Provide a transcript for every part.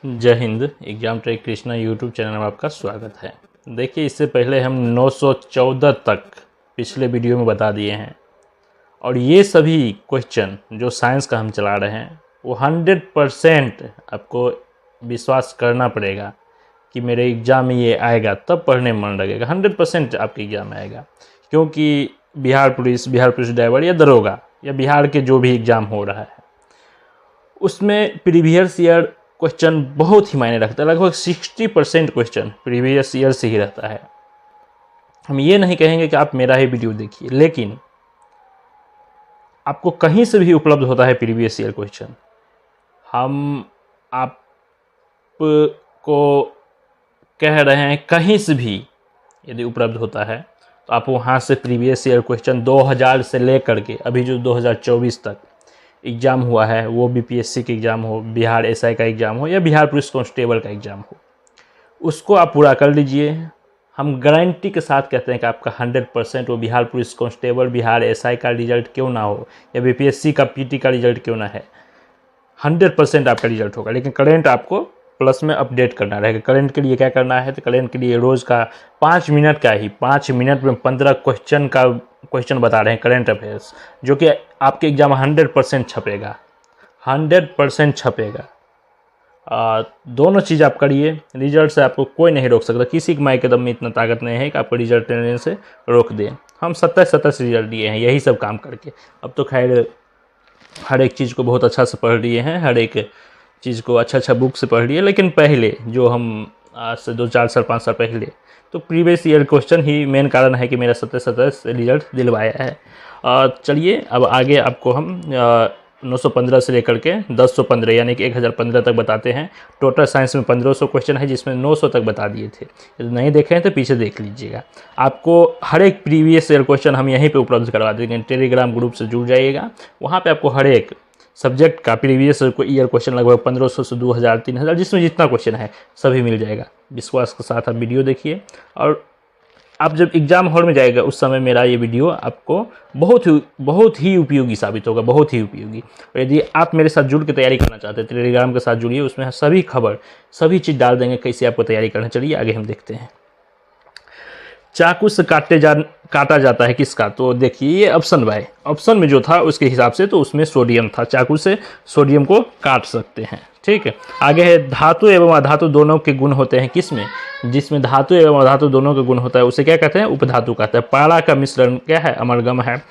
जय Hind. Exam track Krishna YouTube channel में आपका स्वागत है। देखिए, इससे पहले हम 914 तक पिछले वीडियो में बता दिए हैं और ये सभी क्वेश्चन जो साइंस का हम चला रहे हैं वो 100% आपको विश्वास करना पड़ेगा कि मेरे एग्ज़ाम में ये आएगा, तब पढ़ने में मन लगेगा। 100% आपके एग्ज़ाम में आएगा, क्योंकि बिहार पुलिस ड्राइवर या दरोगा या बिहार के जो भी एग्ज़ाम हो रहा है उसमें प्रीवियस ईयर क्वेश्चन बहुत ही मायने रखता है। लगभग 60% क्वेश्चन प्रीवियस ईयर से ही रहता है। हम ये नहीं कहेंगे कि आप मेरा ही वीडियो देखिए, लेकिन आपको कहीं से भी उपलब्ध होता है प्रीवियस ईयर क्वेश्चन। हम आपको कह रहे हैं कहीं से भी यदि उपलब्ध होता है तो आप वहाँ से प्रीवियस ईयर क्वेश्चन 2000 से लेकर के अभी जो 2024 तक एग्ज़ाम हुआ है, वो बीपीएससी का एग्ज़ाम हो, बिहार एसआई का एग्ज़ाम हो या बिहार पुलिस कांस्टेबल का एग्ज़ाम हो, उसको आप पूरा कर लीजिए। हम गारंटी के साथ कहते हैं कि आपका 100% वो Bihar police constable, Bihar SI का रिजल्ट क्यों ना हो या बीपीएससी का पीटी का रिजल्ट क्यों ना है, 100% आपका रिजल्ट होगा। लेकिन करंट आपको प्लस में अपडेट करना रहेगा। करंट के लिए क्या करना है, तो करंट के लिए रोज़ का 5 मिनट का ही 5 मिनट में 15 क्वेश्चन बता रहे हैं करंट अफेयर्स, जो कि आपके एग्ज़ाम 100% छपेगा, 100% छपेगा। दोनों चीज़ आप करिए, रिजल्ट से आपको कोई नहीं रोक सकता। किसी के माई के दम में इतना ताकत नहीं है कि आपको रिजल्ट लेने से रोक दें। हम 27 रिजल्ट दिए हैं यही सब काम करके। अब तो खैर हर एक चीज़ को बहुत अच्छा से पढ़ लिए हैं, हर एक चीज़ को अच्छा बुक से पढ़ लिए। लेकिन पहले जो हम आज से 2-4 साल 5 साल पहले तो प्रीवियस ईयर क्वेश्चन ही मेन कारण है कि मेरा 27 रिजल्ट दिलवाया है। चलिए अब आगे आपको हम 915 से लेकर के 1015 यानी कि 1015 तक बताते हैं। टोटल साइंस में 1500 क्वेश्चन है, जिसमें 900 तक बता दिए थे। यदि नहीं देखे हैं तो पीछे देख लीजिएगा। आपको हर एक प्रीवियस ईयर क्वेश्चन हम यहीं पे उपलब्ध करवा देंगे। टेलीग्राम ग्रुप से जुड़ जाइएगा, वहाँ पे आपको हर एक सब्जेक्ट का प्रीवियस ईयर क्वेश्चन लगभग 1500 से 2000 3000 जिसमें जितना क्वेश्चन है सभी मिल जाएगा। विश्वास के साथ आप वीडियो देखिए और आप जब एग्ज़ाम हॉल में जाएगा उस समय मेरा ये वीडियो आपको बहुत ही उपयोगी साबित होगा, बहुत ही उपयोगी। और यदि आप मेरे साथ जुड़ के तैयारी करना चाहते हैं, टेलीग्राम के साथ जुड़िए, उसमें सभी खबर सभी चीज़ डाल देंगे कैसे आपको तैयारी करना। चलिए आगे हम देखते हैं। चाकू से काटा जाता है किसका, तो देखिए ये ऑप्शन बाय ऑप्शन में जो था उसके हिसाब से तो उसमें सोडियम था। चाकू से सोडियम को काट सकते हैं, ठीक है। आगे है धातु एवं अधातु दोनों के गुण होते हैं किसमें, जिसमें धातु एवं अधातु दोनों के गुण होता है उसे क्या कहते हैं, उपधातु कहते हैं। पारा का मिश्रण क्या है, अमरगम है।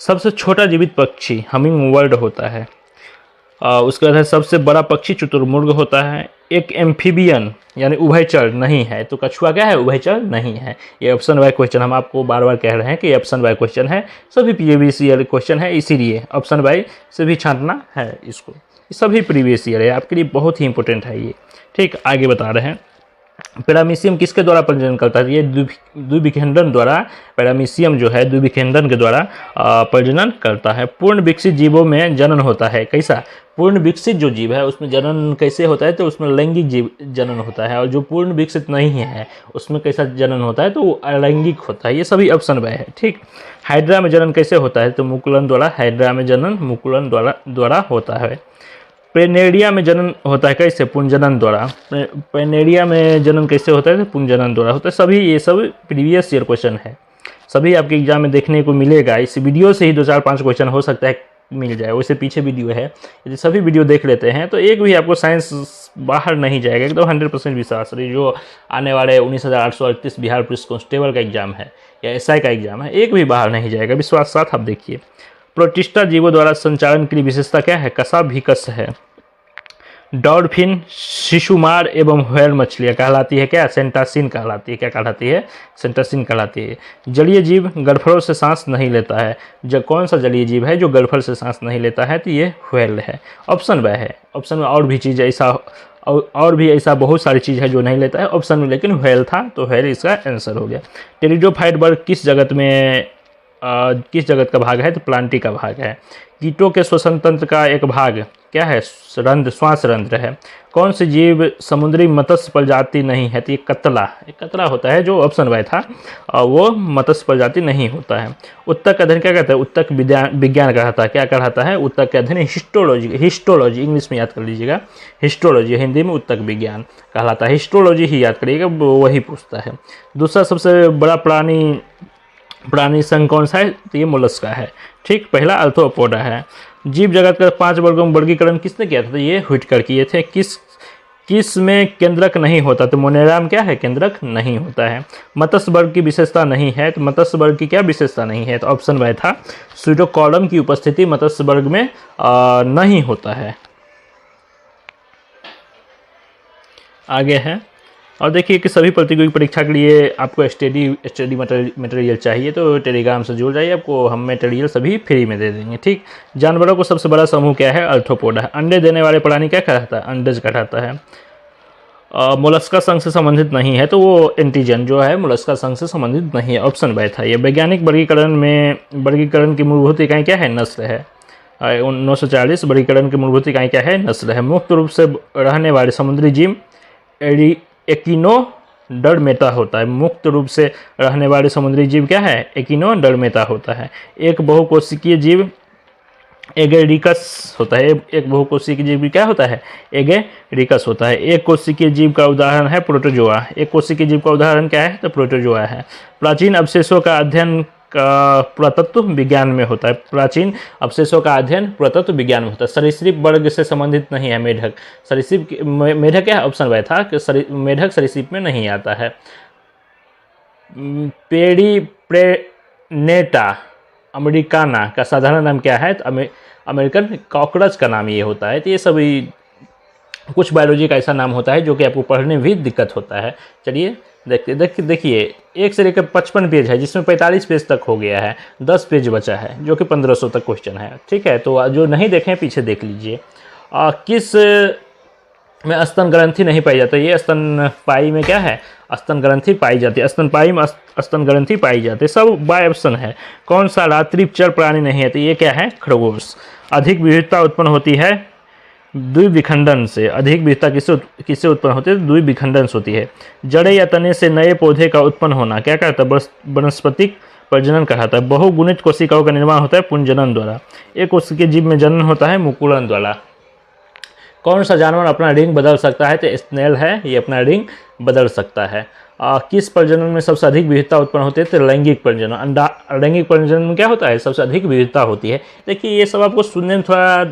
सबसे छोटा जीवित पक्षी हमिंग बर्ड होता है। उसके बाद है सबसे बड़ा पक्षी शुतुरमुर्ग होता है। एक एम्फीबियन यानी उभयचर नहीं है, तो कछुआ क्या है, उभयचर नहीं है। ये ऑप्शन वाई क्वेश्चन हम आपको बार बार कह रहे हैं कि ये ऑप्शन वाई क्वेश्चन है, सभी प्रीवियस ईयर क्वेश्चन है, इसीलिए ऑप्शन वाई से भी छांटना है इसको। ये सभी प्रीवियस ईयर है, आपके लिए बहुत ही इंपॉर्टेंट है ये, ठीक। आगे बता रहे हैं पैरामीशियम किसके द्वारा प्रजनन करता है, ये द्विविखंडन द्वारा, पैरामीशियम जो है द्विविखंडन के द्वारा प्रजनन करता है। पूर्ण विकसित जीवों में जनन होता है कैसा, पूर्ण विकसित जो जीव है उसमें जनन कैसे होता है, तो उसमें लैंगिक जीव जनन होता है। और जो पूर्ण विकसित नहीं है उसमें कैसा जनन होता है, तो वो अलैंगिक होता है। ये सभी ऑप्शन में है, ठीक। हाइड्रा में जनन कैसे होता है, तो मुकुलन द्वारा। हाइड्रा में जनन मुकुलन द्वारा होता है। प्लेनेरिया में जनन होता है कैसे, पुंजनन द्वारा। प्लेनेरिया में जनन कैसे होता है, तो पुंजनन द्वारा होता है। सभी ये सब प्रीवियस ईयर क्वेश्चन है, सभी आपके एग्जाम में देखने को मिलेगा। इस वीडियो से ही 2-4-5 क्वेश्चन हो सकता है मिल जाए, वैसे पीछे वीडियो है। यदि सभी वीडियो देख लेते हैं तो एक भी आपको साइंस बाहर नहीं जाएगा, एकदम 100% विश्वास रही। जो आने वाले 19,838 बिहार पुलिस कांस्टेबल का एग्जाम है या एसआई का एग्जाम है, एक भी बाहर नहीं जाएगा, विश्वास साथ आप देखिए। प्रोटिस्टा जीवों द्वारा संचालन की विशेषता क्या है, कशाभिकस है। डॉल्फिन, शिशुमार एवं व्हेल मछलियाँ कहलाती है क्या, सेंटासिन कहलाती है। क्या कहलाती है, सेंटासिन कहलाती है। जलीय जीव गलफड़ों से सांस नहीं लेता है, जब कौन सा जलीय जीव है जो गलफड़ से सांस नहीं लेता है, तो ये व्हेल है। ऑप्शन वह है, ऑप्शन में और भी चीज़ ऐसा और भी ऐसा बहुत सारी चीज़ है जो नहीं लेता है ऑप्शन में, लेकिन व्हेल था तो व्हेल इसका आंसर हो गया। टेरिडोफाइट वर्ग किस जगत में किस जगत का भाग है? तो प्लांटी का भाग है। कीटों के श्वसन तंत्र का एक भाग क्या है? रंध्र, श्वास रंध्र है। कौन सी जीव समुद्री मत्स्य प्रजाति नहीं है? तो ये कतला, एक कतला होता है जो ऑप्शन वाई था, और वो मत्स्य प्रजाति नहीं होता है। उत्तक अध्ययन क्या कहता है? उत्तक विज्ञान कहता है। क्या कहता है? उत्तक के अध्ययन हिस्टोलॉजी, हिस्टोलॉजी इंग्लिश में याद कर लीजिएगा, हिस्टोलॉजी, हिंदी में उत्तक विज्ञान कहलाता है। हिस्टोलॉजी ही याद करिएगा, वही पूछता है। दूसरा सबसे बड़ा प्राणी संघ कौन सा है? तो ये मोलस्का है। ठीक, पहला आर्थ्रोपोडा है। जीव जगत का 5 वर्गों में वर्गीकरण किसने किया था? तो ये व्हिटकर किए थे। किस में केंद्रक नहीं होता? तो मोनेरा में क्या है? केंद्रक नहीं होता है। मत्स्य वर्ग की विशेषता नहीं है, तो मत्स्य वर्ग की क्या विशेषता नहीं है? तो ऑप्शन वह था स्यूडोकॉलम की उपस्थिति मत्स्य वर्ग में नहीं होता है। आगे है, और देखिए कि सभी प्रतियोगी परीक्षा के लिए आपको स्टडी मटेरियल चाहिए तो टेलीग्राम से जुड़ जाइए, आपको हम मटेरियल सभी फ्री में दे देंगे। ठीक, जानवरों को सबसे बड़ा समूह क्या है? आर्थ्रोपोडा। अंडे देने वाले प्राणी क्या कहलाता है? अंडज कहलाता है। मोलस्का संघ से संबंधित नहीं है, तो वो एंटीजन जो है मोलस्का संघ से संबंधित नहीं है, ऑप्शन बाय था ये। वैज्ञानिक वर्गीकरण की मूलभूत इकाई क्या है? नस्ल है। 1940 वर्गीकरण की मूलभूत इकाई क्या है? नस्ल है। मुक्त रूप से रहने वाले समुद्री जीव एकिनोडर्मेटा होता है। मुक्त रूप से रहने वाले समुद्री जीव क्या है? एकिनोडर्मेटा होता है। एक बहुकोशिकीय जीव एगेरिकस होता है। एक बहुकोशिकीय जीव क्या होता है? एगेरिकस होता है। एक कोशिकीय जीव का उदाहरण है प्रोटोजोआ। एक कोशिकीय जीव का उदाहरण क्या है? तो प्रोटोजोआ है। प्राचीन अवशेषों का अध्ययन का पुरातत्व विज्ञान में होता है। प्राचीन अवशेषों का अध्ययन पुरातत्व विज्ञान में होता है। सरीसृप वर्ग से संबंधित नहीं है मेढक। सरीसृप मेढक क्या है? ऑप्शन वह था कि मेढक सरीसृप में नहीं आता है। पेरीप्रेनेटा अमेरिकाना का साधारण नाम क्या है? तो अमेरिकन कॉकरोच का नाम ये होता है। तो ये सभी कुछ बायोलॉजी का ऐसा नाम होता है जो कि आपको पढ़ने में भी दिक्कत होता है। चलिए देखिए 1 से लेकर 55 पेज है, जिसमें 45 पेज तक हो गया है, 10 पेज बचा है, जो कि 1500 तक क्वेश्चन है। ठीक है, तो जो नहीं देखें पीछे देख लीजिए। किस में स्तन ग्रंथि नहीं पाई जाती? ये स्तनपाई में क्या है? स्तन ग्रंथि पाई जाती है। स्तनपाई में स्तन ग्रंथि पाई जाती है। सब बाय ऑप्शन है। कौन सा रात्रिचर प्राणी नहीं है? तो ये क्या है? खरगोश। अधिक विविधता उत्पन्न होती है द्विविखंडन से। अधिक विविधता किससे उत्पन्न होती है? द्विविखंडन से होती है। जड़े या तने से नए पौधे का उत्पन्न होना क्या कहता है? वनस्पतिक प्रजनन कहलाता है। बहुगुणित कोशिकाओं का निर्माण होता है पुंजनन द्वारा। एक कोशिकीय जीव में जनन होता है मुकुलन द्वारा। कौन सा जानवर अपना रिंग बदल सकता है? तो स्नेल है, ये अपना रिंग बदल सकता है। किस प्रजनन में सबसे अधिक विविधता उत्पन्न होती है? तो लैंगिक प्रजनन। लैंगिक प्रजनन में क्या होता है? सबसे अधिक विविधता होती है। देखिए ये सब आपको सुनने में थोड़ा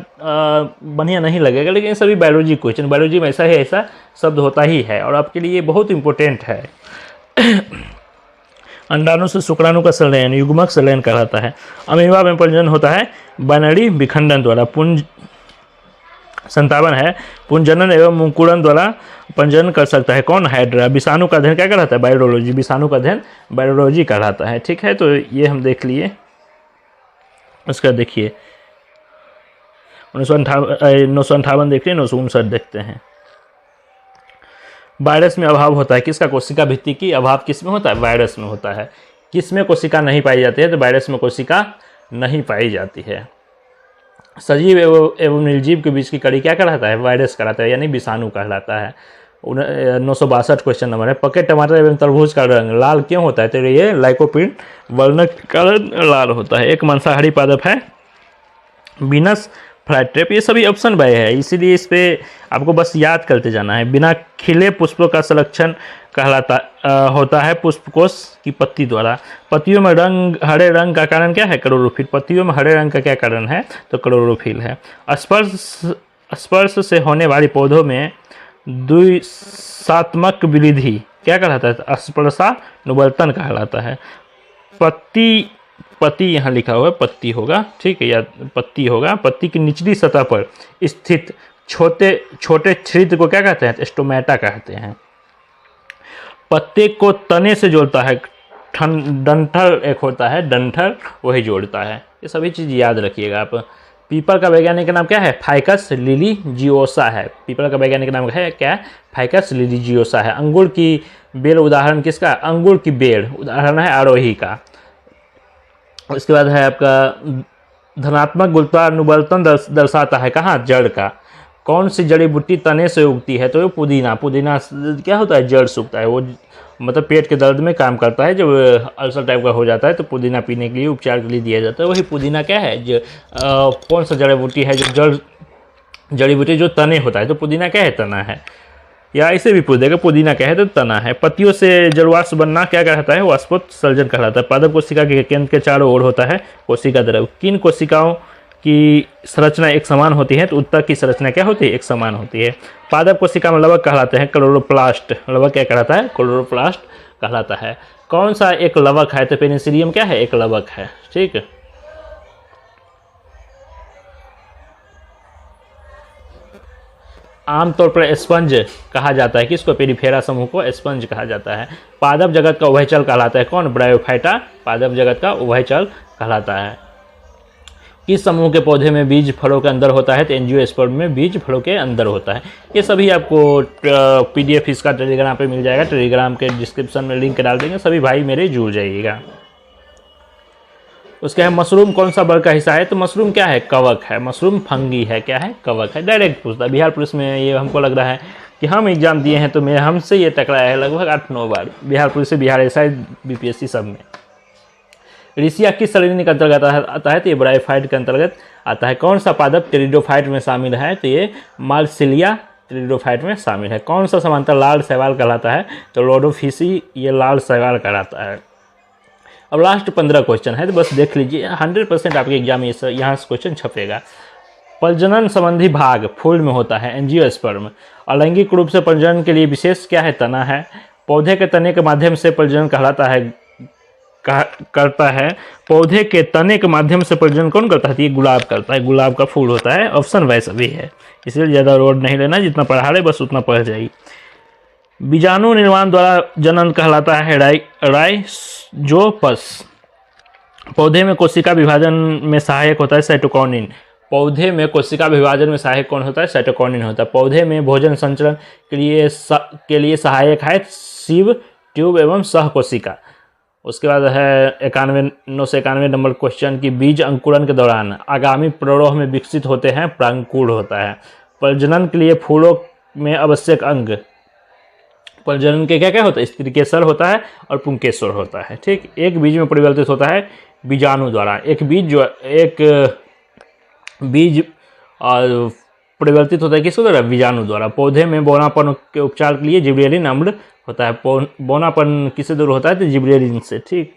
बढ़िया नहीं लगेगा, लेकिन सभी बायोलॉजी क्वेश्चन, बायोलॉजी में ऐसा शब्द होता ही है और आपके लिए बहुत इंपॉर्टेंट है। अंडाणु से शुक्राणु का संलयन युग्मक संलयन कहलाता है। अमीबा में प्रजनन होता है बाइनरी विखंडन द्वारा। 57 है। पुंजनन एवं मुकुलन द्वारा पंजन कर सकता है कौन? हाइड्रा। विषाणु का अध्ययन क्या कहलाता है? वायरोलॉजी। विषाणु का अध्ययन वायरोलॉजी कहलाता है। ठीक है, तो ये हम देख लिए। उसका देखिए 958 देख लिए, 959 देखते हैं। वायरस में अभाव होता है किसका? कोशिका भित्ति की अभाव किस में होता है? वायरस में होता है। किस में कोशिका नहीं पाई जाती है? तो वायरस में कोशिका नहीं पाई जाती है। सजीव एवं निर्जीव के बीच की कड़ी क्या कहलाता है? वायरस कहलाता है, यानी विषाणु कहलाता है। 962 क्वेश्चन नंबर है। पके टमाटर एवं तरबूज का रंग लाल क्यों होता है? तो ये लाइकोपिन वर्णक के कारण लाल होता है। एक मांसाहारी पादप है बीनस फ्लाईट्रैप। ये सभी ऑप्शन बाय है, इसीलिए इस पे आपको बस याद करते जाना है। बिना खिले पुष्पों का संरक्षण कहलाता होता है पुष्पकोश की पत्ती द्वारा। पत्तियों में हरे रंग का कारण क्या है? क्लोरोफिल। पत्तियों में हरे रंग का क्या कारण है? तो क्लोरोफिल है। स्पर्श से होने वाली पौधों में द्विसात्मक वृद्धि क्या कहलाता है? स्पर्शानुवर्तन कहलाता है। पत्ती यहाँ लिखा हुआ है, पत्ती होगा, ठीक है, या पत्ती होगा। पत्ती की निचली सतह पर स्थित छोटे छोटे छिद्र को क्या कहते हैं? स्टोमेटा कहते हैं। पत्ते को तने से जोड़ता है डंठल, एक होता है डंठल, वही जोड़ता है। ये सभी चीज़ याद रखिएगा आप। पीपल का वैज्ञानिक नाम क्या है? फाइकस लिलीजियोसा है। पीपल का वैज्ञानिक नाम है क्या? फाइकस लिलीजियोसा है। अंगूर की बेल उदाहरण किसका? अंगूर की बेल उदाहरण है आरोही का। उसके बाद है आपका धनात्मक गुरुत्वानुवर्तन दर्शाता है कहाँ, जड़ का। कौन सी जड़ी बूटी तने से उगती है, तो ये पुदीना। पुदीना क्या होता है, जड़ से उगता है। वो मतलब पेट के दर्द में काम करता है, जब अल्सर टाइप का हो जाता है तो पुदीना पीने के लिए, उपचार के लिए दिया जाता है। वही पुदीना क्या है, जो कौन सा जड़ी बूटी है, जो जड़ी बूटी जो तने होता है, तो पुदीना क्या है, तना है। या इसे भी पूछ देगा पुदीना क्या है, तो तना है। पत्तियों से जड़वाष्प बनना क्या कहलाता है, वाष्पोत्सर्जन कहलाता है। पादप कोशिका के केंद्र के चारों ओर होता है कोशिका द्रव। किन कोशिकाओं की संरचना एक समान होती है, तो उत्तक की संरचना क्या होती है, एक समान होती है। पादप कोशिका में लवक कहलाते हैं क्लोरोप्लास्ट। लवक क्या कहलाता है, क्लोरोप्लास्ट कहलाता है। कौन सा एक लवक है, तो पेनिसिलियम क्या है, एक लवक है। ठीक है, आमतौर पर स्पंज कहा जाता है किसको, पेरिफेरा समूह को स्पंज कहा जाता है। पादप जगत का उभयचर कहलाता है कौन, ब्रायोफाइटा पादप जगत का उभयचर कहलाता है। किस समूह के पौधे में बीज फलों के अंदर होता है, तो एंजियोस्पर्म में बीज फलों के अंदर होता है। ये सभी आपको PDF इसका टेलीग्राम पे मिल जाएगा, टेलीग्राम के डिस्क्रिप्शन में लिंक डाल देंगे, सभी भाई मेरे जुड़ जाइएगा। उसके है मशरूम कौन सा वर्ग का हिस्सा है, तो मशरूम क्या है, कवक है। मशरूम फंगी है, क्या है, कवक है। डायरेक्ट पूछता है। बिहार पुलिस में ये हमको लग रहा है कि हम एग्जाम दिए हैं तो मैं हमसे ये टकराया है लगभग 8-9 बार, बिहार पुलिस से, बिहार SI, BPSC सब में। ऋषिया किस श्रेणी के अंतर्गत आता है, तो ये ब्रायोफाइट के अंतर्गत आता है। कौन सा पादप टेरिडोफाइट में शामिल है, तो ये मार्सिलिया टेरिडोफाइट में शामिल है। कौन सा समांतर लाल शैवाल कहलाता है, तो रोडोफिसी ये लाल शैवाल कहलाता है। अब लास्ट 15 क्वेश्चन है, तो बस देख लीजिए, 100% आपके एग्जाम में यहाँ से क्वेश्चन छपेगा। प्रजनन संबंधी भाग फूल में होता है एंजियोस्पर्म। अलैंगिक रूप से प्रजनन के लिए विशेष क्या है, तना है। पौधे के तने के माध्यम से प्रजनन कहलाता है करता है। पौधे के तने के माध्यम से प्रजनन कौन करता है, ये गुलाब करता है, गुलाब का फूल होता है। ऑप्शन वैसा भी है, इसलिए ज़्यादा रोड नहीं लेना, जितना पढ़ा रहे बस उतना पढ़ जाइए। बीजाणु निर्माण द्वारा जनन कहलाता है राइजोपस। पौधे में कोशिका विभाजन में सहायक होता है साइटोकिनिन। पौधे में कोशिका विभाजन में सहायक कौन होता है, साइटोकिनिन होता है। पौधे में भोजन संचरण के लिए सहायक है सिव ट्यूब एवं सहकोशिका। उसके बाद है 991 नंबर क्वेश्चन की बीज अंकुरण के दौरान आगामी प्ररोह में विकसित होते हैं प्रांकुर होता है। प्रजनन के लिए फूलों में आवश्यक अंग, प्रजनन के क्या क्या होता है, स्त्रीकेसर होता है और पुंकेसर होता है। ठीक, एक बीज में परिवर्तित होता है बीजाणु द्वारा। एक बीज परिवर्तित होता है किसके द्वारा, बीजाणु द्वारा। पौधे में बौनापन के उपचार के लिए जिब्रेलिन अम्ल होता है। बौनापन किससे दूर होता है, तो जिब्रेलिन से। ठीक,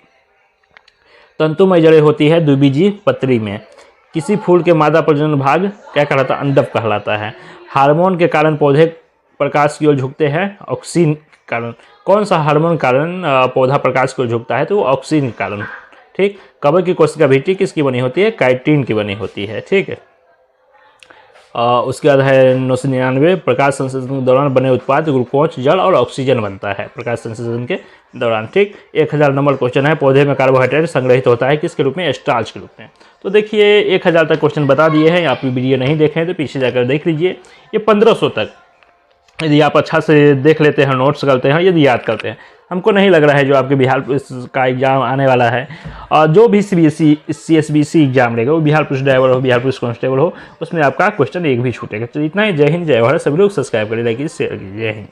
तंतुमय जड़ें होती है द्विबीजी पत्री में। किसी फूल के मादा प्रजनन भाग क्या कहलाता है, अंडप कहलाता है। हार्मोन के कारण पौधे प्रकाश की ओर झुकते हैं, ऑक्सीन के कारण। कौन सा हार्मोन कारण पौधा प्रकाश की ओर झुकता है, तो वो ऑक्सीन के कारण। ठीक, कवक की कोशिका भित्ति किसकी बनी होती है, काइटिन की बनी होती है। ठीक है, उसके बाद है 999 प्रकाश संश्लेषण के दौरान बने उत्पाद ग्लूकोज, जल और ऑक्सीजन बनता है प्रकाश संश्लेषण के दौरान। ठीक, 1000 नंबर क्वेश्चन है। पौधे में कार्बोहाइड्रेट संग्रहित होता है किसके रूप में, स्टार्च के रूप में। तो देखिए 1000 तक क्वेश्चन बता दिए हैं। आप वीडियो नहीं देखे हैं तो पीछे जाकर देख लीजिए। ये 1500 तक यदि आप अच्छा से देख लेते हैं, नोट्स करते हैं, यदि याद करते हैं, हमको नहीं लग रहा है जो आपके बिहार पुलिस का एग्जाम आने वाला है, और जो भी CSBC एग्जाम लेगा, वो बिहार पुलिस ड्राइवर हो, बिहार पुलिस कांस्टेबल हो, उसमें आपका क्वेश्चन एक भी छूटेगा। तो इतना ही। जय हिंद, जय भारत। सभी लोग सब्सक्राइब करिए, लाइक कीजिए, शेयर कीजिए। जय हिंद।